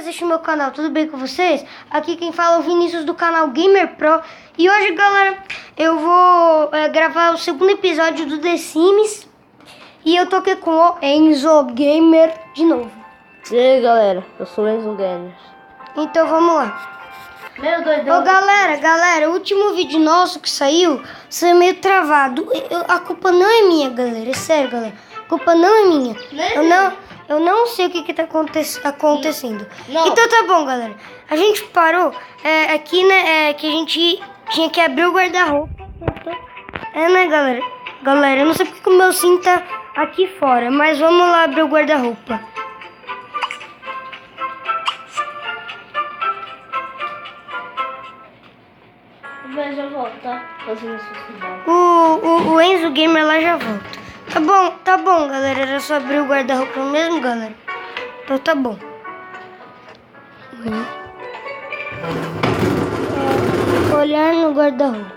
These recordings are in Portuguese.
Assiste o meu canal, tudo bem com vocês? Aqui quem fala é o Vinícius do canal Gamer Pro. E hoje, galera, eu vou gravar o segundo episódio do The Sims. E eu tô aqui com o Enzo Gamer de novo. E aí, galera, eu sou o Enzo Gamer. Então vamos lá. Meu Deus, Ô galera, o último vídeo nosso que saiu meio travado. A culpa não é minha, galera, é sério, galera. A culpa não é minha. Eu não sei o que tá acontecendo. Não. Então tá bom, galera. A gente parou aqui, né? Que a gente tinha que abrir o guarda-roupa. Né, galera? Galera, eu não sei porque o meu cinto tá aqui fora, mas vamos lá abrir o guarda-roupa. Mas eu volto, tá? Fazendo isso. O Enzo Gamer lá já volta. Tá bom, galera. Era só abrir o guarda-roupa mesmo, galera. Então tá bom. Olhar no guarda-roupa.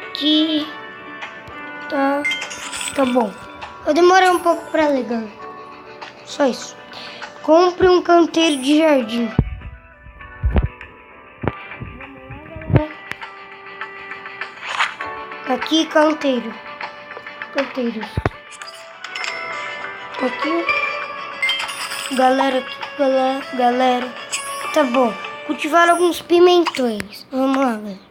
Aqui tá bom. Eu demorei um pouco pra ler, galera. Só isso. Compre um canteiro de jardim. Aqui, canteiros. Aqui. Galera. Tá bom. Cultivar alguns pimentões. Vamos lá, galera.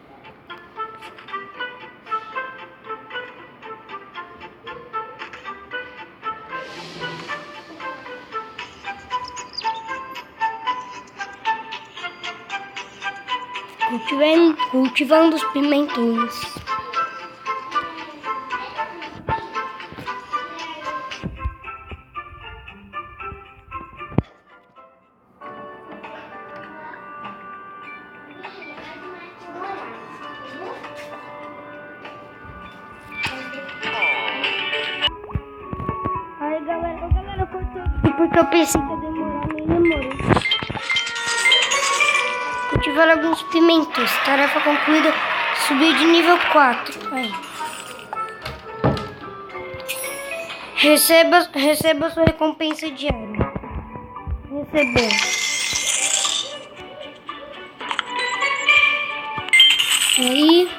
Cultivando os pimentões. Aí, galera, eu cortei porque eu pensei que ia demorar, nem demorou. Cultivar alguns pimentos. Tarefa concluída. Subir de nível 4. Aí. Receba sua recompensa diária. Receber. Aí.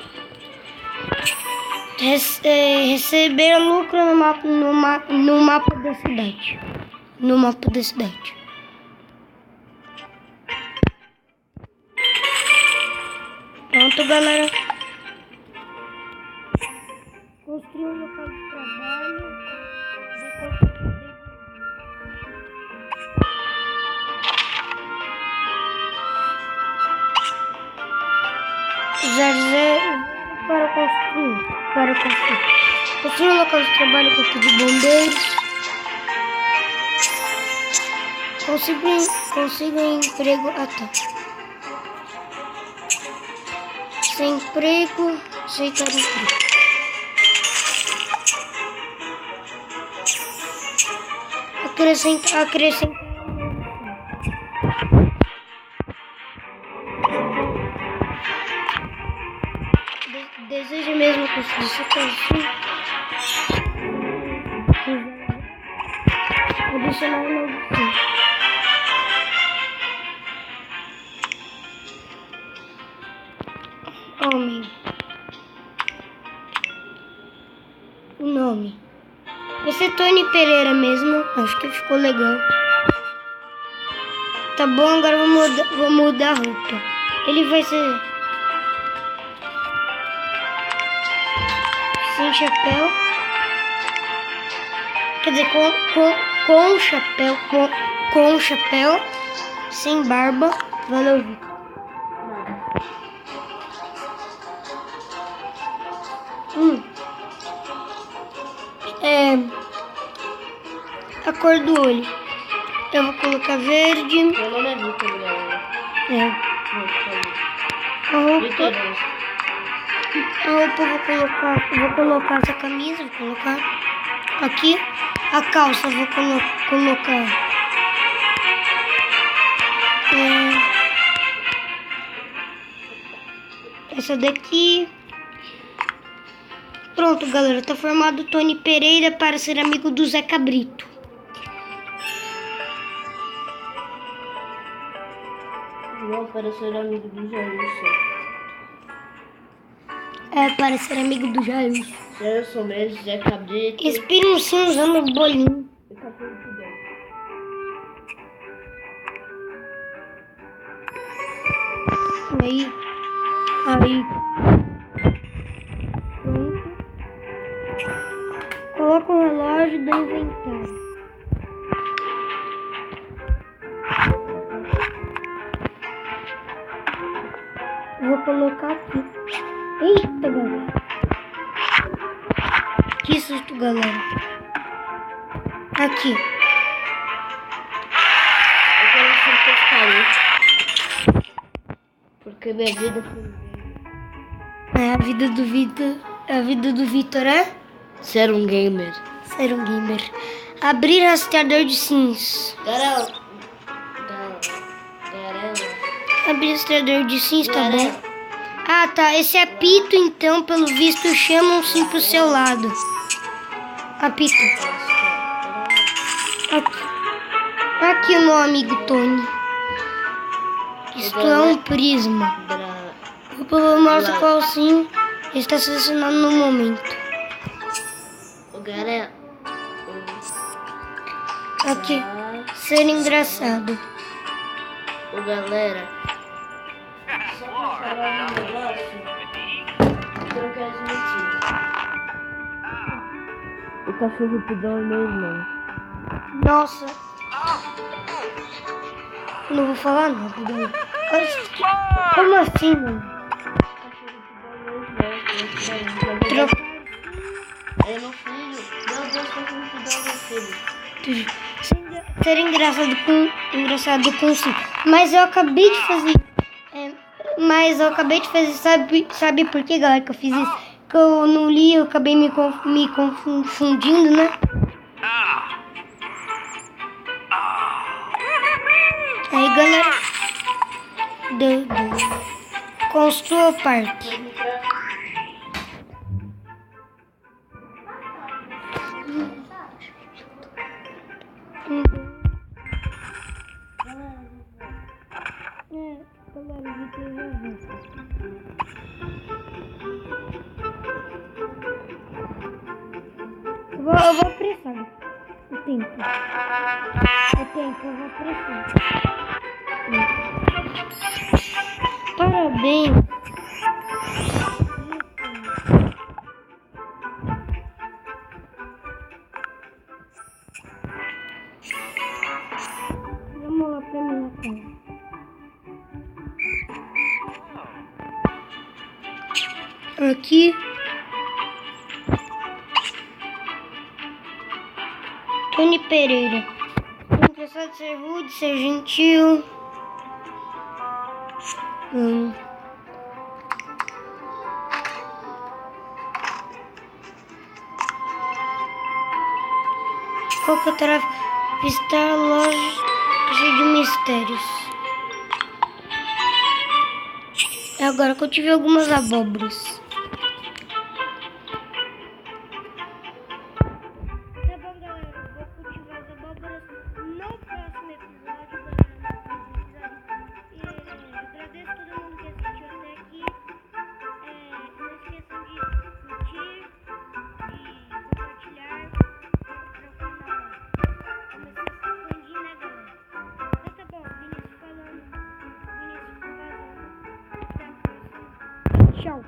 Receber lucro no mapa da cidade. No mapa da cidade. Pronto, galera. Construir um local de trabalho. Para construir. Construir um local de trabalho, corpo de bombeiros. Consiga emprego. Tá. Sem emprego, aceitar emprego. Acrescentar. Deseja mesmo construir sua casa. Adicionar um novo filho. Homem. O nome. Vai ser Tony Pereira mesmo. Acho que ficou legal. Tá bom, agora vou mudar a roupa. Ele vai ser sem chapéu. Quer dizer, com chapéu. Com chapéu. Sem barba. Valeu, Vitor. A cor do olho. Eu vou colocar verde. Meu nome é Vitor, galera. A roupa eu vou colocar essa camisa, vou colocar aqui. A calça eu vou colocar essa daqui. Pronto, galera. Tá formado o Tony Pereira para ser amigo do Zé Cabrito. Vou para ser amigo do Jailson. É, para ser amigo do Jailson. Jailson mesmo, Zé Cabrito. Respira um sim usando o bolinho. E Capitão Fidel. Aí. Pronto. Coloca o relógio do inventário. Vou colocar aqui. Eita, galera. Que susto, galera. Aqui. Eu quero ser pescador. Porque minha vida foi É a vida do Vitor. A vida do Vitor é ser um gamer. ser um gamer. Abrir rastreador de sims. Garela. Abrir rastreador de sims, tá bom? Ah, tá. Esse apito, então, pelo visto, chama um sim pro seu lado. Apito. Aqui, meu amigo Tony. Isto é um prisma. O povo mostra qual sim está selecionado no momento. O Garela. Aqui. Ser engraçado. O galera. Só pra falar um negócio. Que eu não quero admitir. O cachorro pidão é meu irmão. Nossa. Não vou falar nada. Como assim, mano? Trocar. É meu filho. Meu Deus, cachorro pidão é meu filho. Ser engraçado com sim. Mas eu acabei de fazer. Sabe por que, galera, que eu fiz isso? Que eu não li, eu acabei me confundindo, né? Aí, galera. Construa o parque. Eu vou apressar o tempo. Eu vou apressar. Parabéns. Vamos lá pra minha casa. Aqui. Tony Pereira. Interessado em ser rude, ser gentil. Qual que eu tarefa? Visitar a loja cheia de mistérios. Agora cultivei algumas abóboras. Tá bom, galera. Vou cultivar as abóboras no próximo episódio, galera. E agradeço todo mundo que assistiu até aqui. Não esqueçam de curtir e compartilhar para o canal começar a se expandir, né, galera? Então tá bom, Vinícius falando. Vinícius vazando. Até a próxima. Tchau.